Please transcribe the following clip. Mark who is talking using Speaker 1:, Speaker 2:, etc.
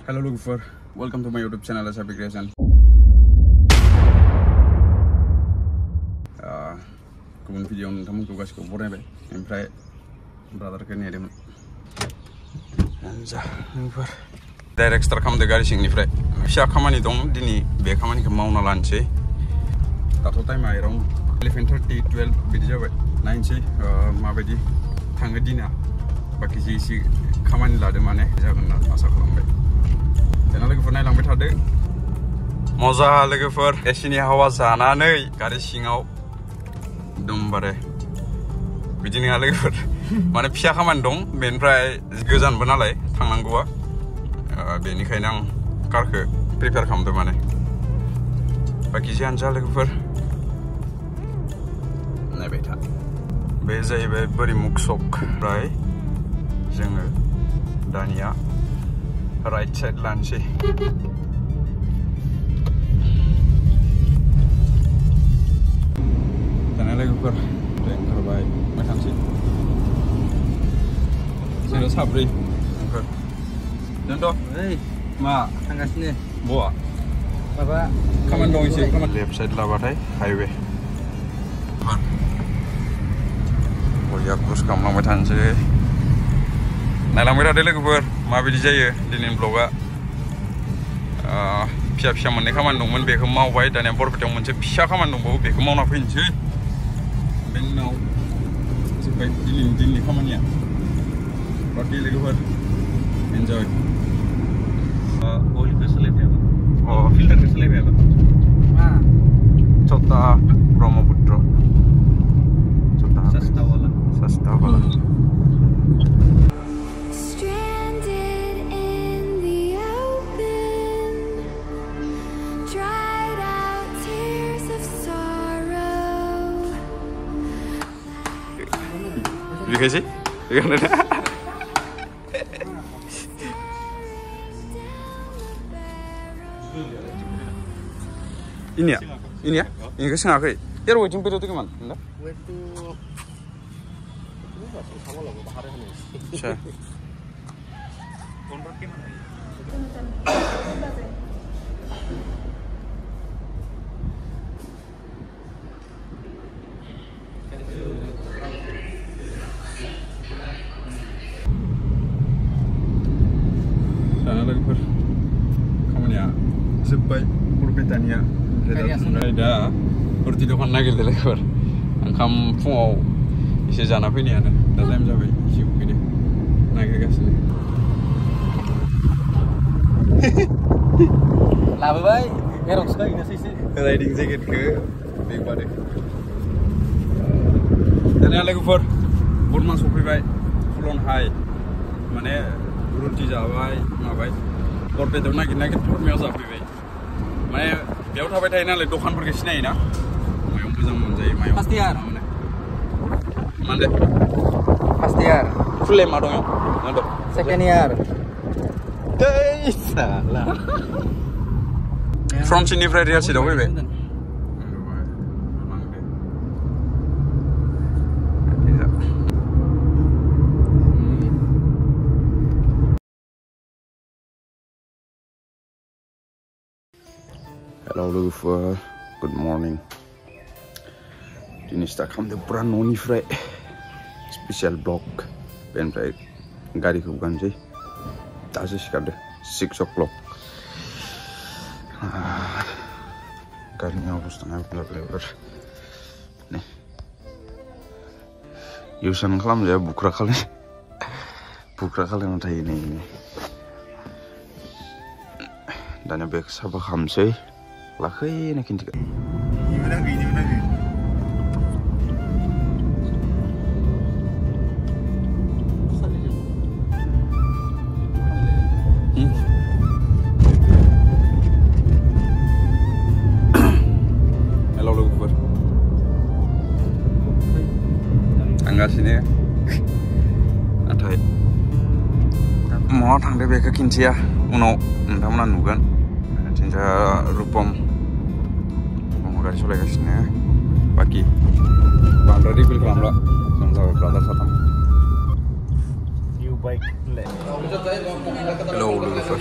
Speaker 1: Hello logoफोर, welcome to my YouTube channel Happy Creation. गुबुन भिडिअ नोंथांमोनखौ गासिखौबो बरायबाय ओमफ्राय ब्रादारखौ नेदोंमोन जा लोगोफोर डाइरेक्ट स्टार्ट खालामदो गारि सिंनिफ्राय फिसा खामानि दं दिनै बे खामानिखौ मावना लानोसै दाथ' टाइमा एराउन्ड 11:30 12 बिदि जाबाय नायनोसै माबायदि थाङो दिना बाखि जे एसे खामानि लादो माने जागोन होनना आसा खालामबाय दाना लोगोफोर नायलांबाय थादो मजा लोगोफोर एसिनि हावा जानानै गारि सिङाव एकदमबारे बिदि नङा लोगोफोर माने फिसा खामानि दं बेनिफ्राय गोजानबो नालाय थांनांगौआ बेनिखायनो आं कारखौ प्रिपेयार खालामदों माने बाखि जियानो जा लोगोफोर नायबाय था बे जाहैबाय बोरिमुख सक ओमफ्राय जोङो दानिया राइट साइड लानोसै दाना लोगोफोर ओंखारबाय थांसै जोंना साब्रै दोनथ' मा
Speaker 2: थांगासिनो
Speaker 1: बहा
Speaker 2: माबा
Speaker 1: खामानि दं एसे खामानि लेफ्ट साइड लाबाथाय हाइवे बरिया क्रस खालामलांबाय थानोसै नायलांबाय थादो लोगोफोर माबायदि जायो दिनैनि ब्लगा फिसा फिसा मोननै खामानि दंमोन बेखौ मावबाय दानिया बरपेटायाव मोनसे फिसा खामानि दंबावो बेखौ मावना फैनोसै बेनि उनाव जोब्बाय दिनैनि खामानिया बाखि लोगोफोर enjoy
Speaker 2: oil oh filter
Speaker 1: Chota Brahmaputra Chota
Speaker 2: sasta wala
Speaker 3: Stranded in the open, dried out tears of sorrow.
Speaker 1: You guys see? You gonna Ini ya? Ini ya? Ini ke sengakai. Ya waiting period itu gimana? Enggak?
Speaker 2: Waiting enggak sih sama loh baharnya nih.
Speaker 1: Iya.
Speaker 2: Kontrak gimana?
Speaker 1: Sana logoफोर खामानिया जोब्बाय बरपेटानिया दा रुटि दखान नागिरदो लोगोफोर ओंखाम फुङाव एसे जाना फैनायानो दा टाइम जाबाय एसे उखैदो नागिरगासिनो
Speaker 2: लाबोबाय एरक्सखौ इनोसैसो
Speaker 1: राइडिं जेकेटखौ बेगबादो दानिया लोगोफोर बर्मा सफैबाय फुलन हाइ माने रुटि जाबाय माबाय बरपेटायाव नागिर बर्मायाव जाफैबाय माने बेयाव थाबाय थायो नालाय दखानफोरखौ सिनायोना मायाव मोजां मोनजायो मायाव
Speaker 2: First year
Speaker 1: माने
Speaker 2: First year
Speaker 1: फुले मा दङ मा दं
Speaker 2: Second year
Speaker 1: दै साला फ्रन्ट सिटनिफ्राय रियार सिटआव फैबाय Hello logoफोर good morning दिनै स्टार्ट खालामदों पुरा न'निफ्राय स्पेसियेल ब्लग बेनिफ्राय गारिखौ गानसै दासो सिखारदों 6 o'clock गारिनि अबस्था नायब्ला लोगोफोर नै इउसान खालामजाया बुख्रा खालामना थायो नै दानिया बेखौ साफा खालामसै लाखैनो खिन्थिगोन Hello logoफोर थांगासिनो नाथाय महा थांदो बेखौ खिन्थिया उनाव नोंथांमोना नुगोन थिनजा रुपम गारि सालायगासिनो बाखि बांद्राय रिभिल खालामला जों जाबाय ब्रादार साथाम
Speaker 2: New बाइक ले
Speaker 1: Hello लोगोफोर